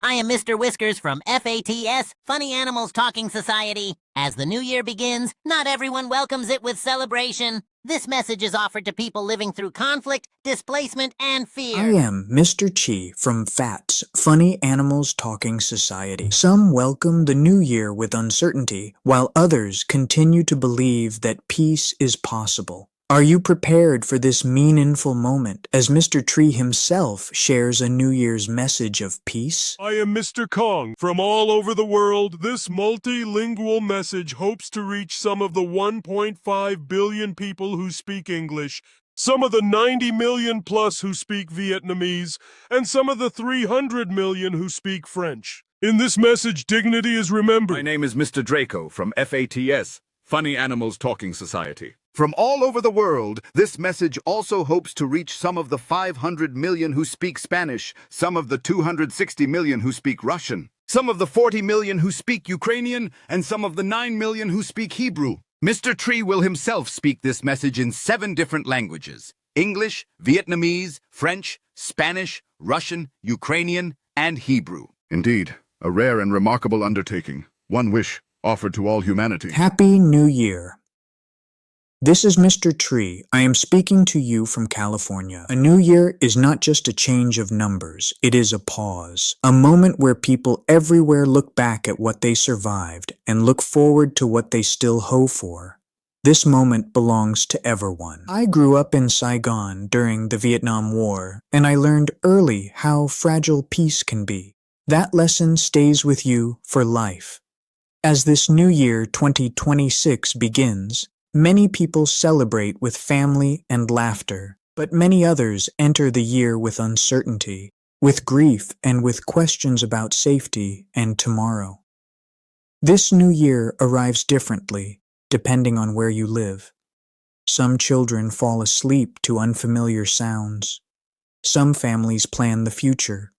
I am Mr. Whiskers from FATS, Funny Animals Talking Society. As the new year begins, not everyone welcomes it with celebration. This message is offered to people living through conflict, displacement, and fear. I am Mr. Chi from FATS, Funny Animals Talking Society. Some welcome the new year with uncertainty, while others continue to believe that peace is possible. Are you prepared for this meaningful moment as Mr. Tree himself shares a New Year's message of peace? I am Mr. Kong. From all over the world, this multilingual message hopes to reach some of the 1.5 billion people who speak English, some of the 90 million plus who speak Vietnamese, and some of the 300 million who speak French. In this message, dignity is remembered. My name is Mr. Draco from FATS, Funny Animals Talking Society. From all over the world, this message also hopes to reach some of the 500 million who speak Spanish, some of the 260 million who speak Russian, some of the 40 million who speak Ukrainian, and some of the 9 million who speak Hebrew. Mr. Tree will himself speak this message in 7 different languages: English, Vietnamese, French, Spanish, Russian, Ukrainian, and Hebrew. Indeed, a rare and remarkable undertaking. One wish offered to all humanity. Happy New Year! This is Mr. Tree. I am speaking to you from California. A new year is not just a change of numbers. It is a pause. A moment where people everywhere look back at what they survived and look forward to what they still hope for. This moment belongs to everyone. I grew up in Saigon during the Vietnam War, and I learned early how fragile peace can be. That lesson stays with you for life. As this new year 2026 begins, many people celebrate with family and laughter, but many others enter the year with uncertainty, with grief, and with questions about safety and tomorrow. This new year arrives differently, depending on where you live. Some children fall asleep to unfamiliar sounds. Some families plan the future.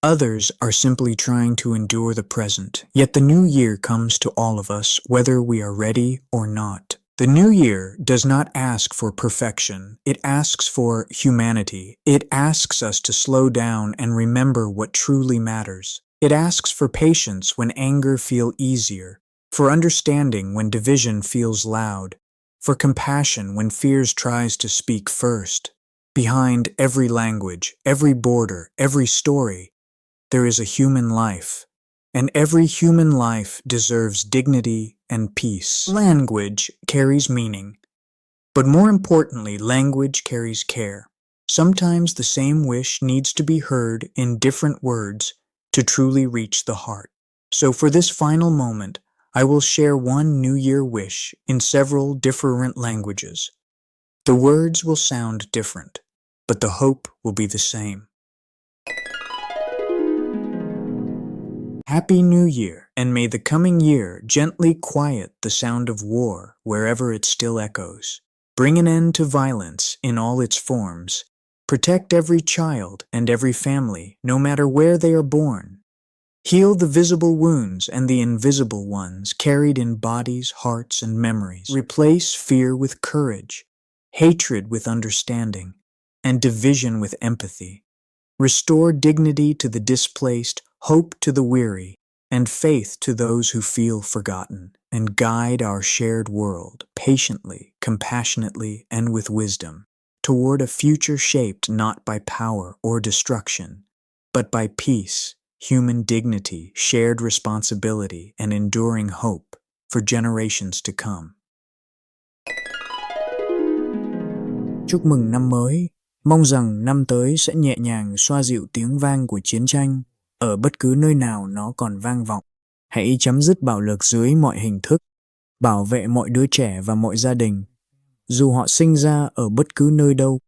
Others are simply trying to endure the present. Yet the new year comes to all of us, whether we are ready or not. The new year does not ask for perfection. It asks for humanity. It asks us to slow down and remember what truly matters. It asks for patience when anger feels easier, for understanding when division feels loud, for compassion when fears tries to speak first. Behind every language, every border, every story, there is a human life. And every human life deserves dignity and peace. Language carries meaning, but more importantly, language carries care. Sometimes the same wish needs to be heard in different words to truly reach the heart. So for this final moment, I will share one New Year wish in several different languages. The words will sound different, but the hope will be the same. Happy New Year, and may the coming year gently quiet the sound of war wherever it still echoes. Bring an end to violence in all its forms. Protect every child and every family, no matter where they are born. Heal the visible wounds and the invisible ones carried in bodies, hearts, and memories. Replace fear with courage, hatred with understanding, and division with empathy. Restore dignity to the displaced, hope to the weary, and faith to those who feel forgotten, and guide our shared world patiently, compassionately, and with wisdom toward a future shaped not by power or destruction, but by peace, human dignity, shared responsibility, and enduring hope for generations to come. Chúc mừng năm mới. Mong rằng năm tới sẽ nhẹ nhàng xoa dịu tiếng vang của chiến tranh ở bất cứ nơi nào nó còn vang vọng. Hãy chấm dứt bạo lực dưới mọi hình thức, bảo vệ mọi đứa trẻ và mọi gia đình, dù họ sinh ra ở bất cứ nơi đâu.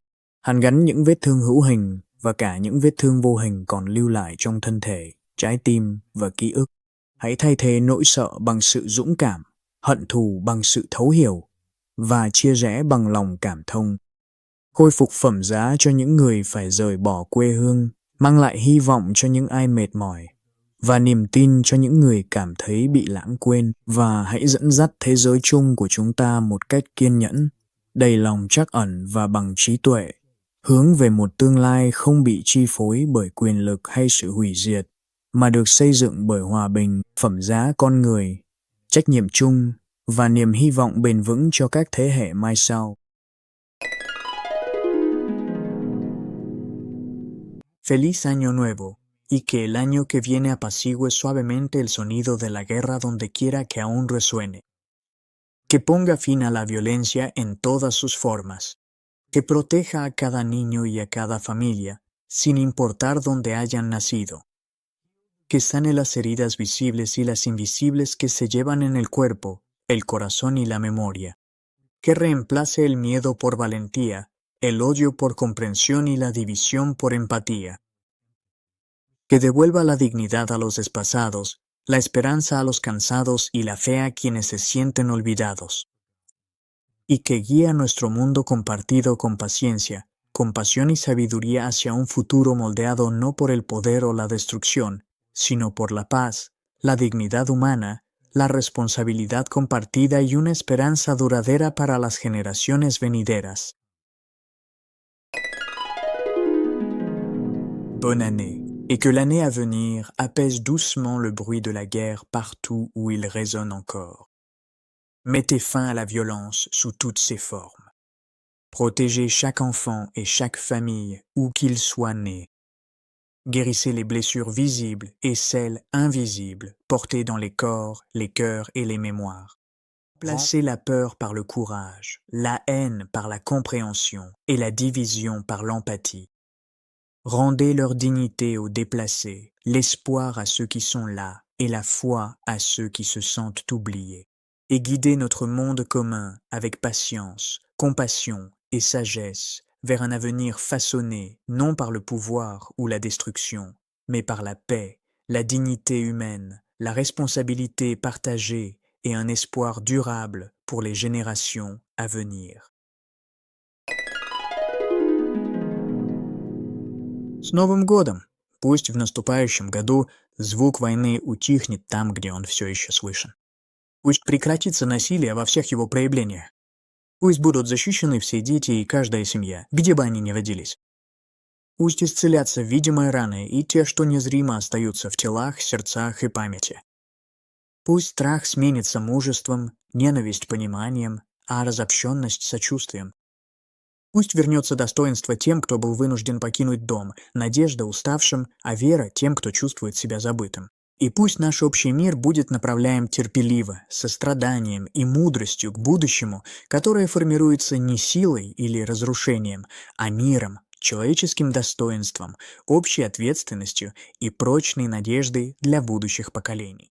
Hàn gắn những vết thương hữu hình và cả những vết thương vô hình còn lưu lại trong thân thể, trái tim và ký ức. Hãy thay thế nỗi sợ bằng sự dũng cảm, hận thù bằng sự thấu hiểu và chia rẽ bằng lòng cảm thông. Khôi phục phẩm giá cho những người phải rời bỏ quê hương, mang lại hy vọng cho những ai mệt mỏi và niềm tin cho những người cảm thấy bị lãng quên. Và hãy dẫn dắt thế giới chung của chúng ta một cách kiên nhẫn, đầy lòng trắc ẩn và bằng trí tuệ, hướng về một tương lai không bị chi phối bởi quyền lực hay sự hủy diệt, mà được xây dựng bởi hòa bình, phẩm giá con người, trách nhiệm chung và niềm hy vọng bền vững cho các thế hệ mai sau. Feliz Año Nuevo, y que el año que viene apacigüe suavemente el sonido de la guerra donde quiera que aún resuene. Que ponga fin a la violencia en todas sus formas. Que proteja a cada niño y a cada familia, sin importar dónde hayan nacido. Que sane las heridas visibles y las invisibles que se llevan en el cuerpo, el corazón y la memoria. Que reemplace el miedo por valentía, el odio por comprensión y la división por empatía. Que devuelva la dignidad a los desplazados, la esperanza a los cansados y la fe a quienes se sienten olvidados. Y que guíe a nuestro mundo compartido con paciencia, compasión y sabiduría hacia un futuro moldeado no por el poder o la destrucción, sino por la paz, la dignidad humana, la responsabilidad compartida y una esperanza duradera para las generaciones venideras. Bonne année, et que l'année à venir apaise doucement le bruit de la guerre partout où il résonne encore. Mettez fin à la violence sous toutes ses formes. Protégez chaque enfant et chaque famille où qu'il soit né. Guérissez les blessures visibles et celles invisibles portées dans les corps, les cœurs et les mémoires. Remplacez la peur par le courage, la haine par la compréhension et la division par l'empathie. Rendez leur dignité aux déplacés, l'espoir à ceux qui sont là et la foi à ceux qui se sentent oubliés. Et guidez notre monde commun avec patience, compassion et sagesse vers un avenir façonné non par le pouvoir ou la destruction, mais par la paix, la dignité humaine, la responsabilité partagée et un espoir durable pour les générations à venir. С Новым годом! Пусть в наступающем году звук войны утихнет там, где он все еще слышен. Пусть прекратится насилие во всех его проявлениях. Пусть будут защищены все дети и каждая семья, где бы они ни родились. Пусть исцелятся видимые раны и те, что незримо остаются в телах, сердцах и памяти. Пусть страх сменится мужеством, ненависть пониманием, а разобщенность сочувствием. Пусть вернется достоинство тем, кто был вынужден покинуть дом, надежда уставшим, а вера тем, кто чувствует себя забытым. И пусть наш общий мир будет направляем терпеливо, состраданием и мудростью к будущему, которое формируется не силой или разрушением, а миром, человеческим достоинством, общей ответственностью и прочной надеждой для будущих поколений.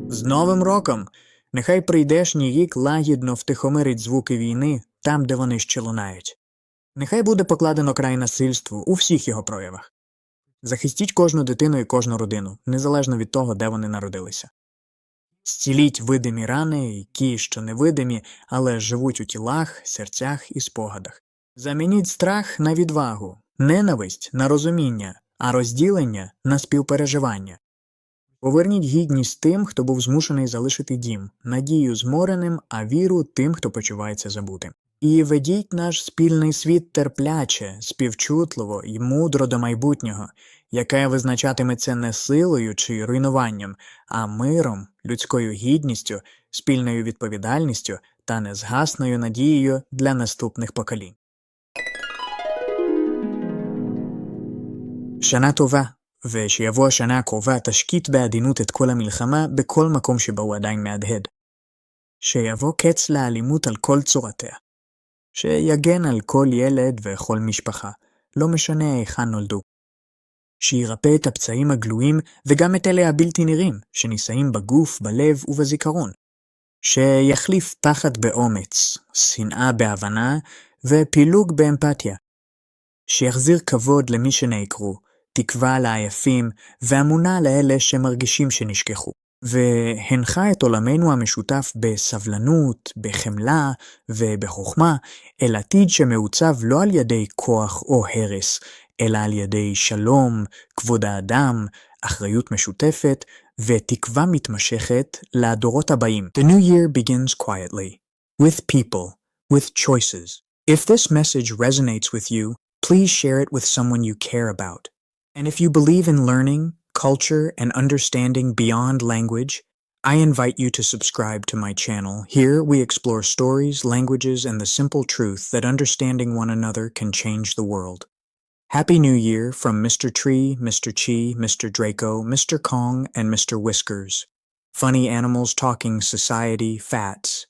З Новим роком! Нехай прийдешній рік лагідно втихомирить звуки війни там, де вони ще лунають. Нехай буде покладено край насильству у всіх його проявах. Захистіть кожну дитину і кожну родину, незалежно від того, де вони народилися. Зціліть видимі рани, і ті, що невидимі, але живуть у тілах, серцях і спогадах. Замініть страх на відвагу, ненависть на розуміння, а розділення на співпереживання. Поверніть гідність тим, хто був змушений залишити дім, надію змореним, а віру тим, хто почувається забутим. І ведіть наш спільний світ терпляче, співчутливо і мудро до майбутнього, яке визначатиметься не силою чи руйнуванням, а миром, людською гідністю, спільною відповідальністю та незгасною надією для наступних поколінь. שנה טובה, ושיבוא השנה הקרובה תשקיט בעדינות את כל המלחמה בכל מקום שבו הוא עדיין מהדהד. שיבוא קץ לאלימות על כל צורתיה. שיגן על כל ילד וכל משפחה, לא משנה היכן נולדו. שירפא את הפצעים הגלויים וגם את אלה הבלתי נראים, שנישאים בגוף, בלב ובזיכרון. שיחליף פחד באומץ, שנאה בהבנה ופילוג באמפתיה. שיחזיר כבוד למי שנעקרו, תקווה לעייפים ואמונה לאלה שמרגישים שנשכחו. והנחה את עולמנו המשותף בסבלנות, בחמלה ובחוכמה, אל עתיד שמעוצב לא על ידי כוח או הרס, אלא על ידי שלום, כבוד האדם, אחריות משותפת ותקווה מתמשכת לדורות הבאים. The new year begins quietly, with people, with choices. If this message resonates with you, Please share it with someone you care about. And if you believe in learning, culture, and understanding beyond language, I invite you to subscribe to my channel. Here we explore stories, languages, and the simple truth that understanding one another can change the world. Happy New Year from Mr. Tree, Mr. Chi, Mr. Draco, Mr. Kong, and Mr. Whiskers. Funny Animals Talking Society, FATS.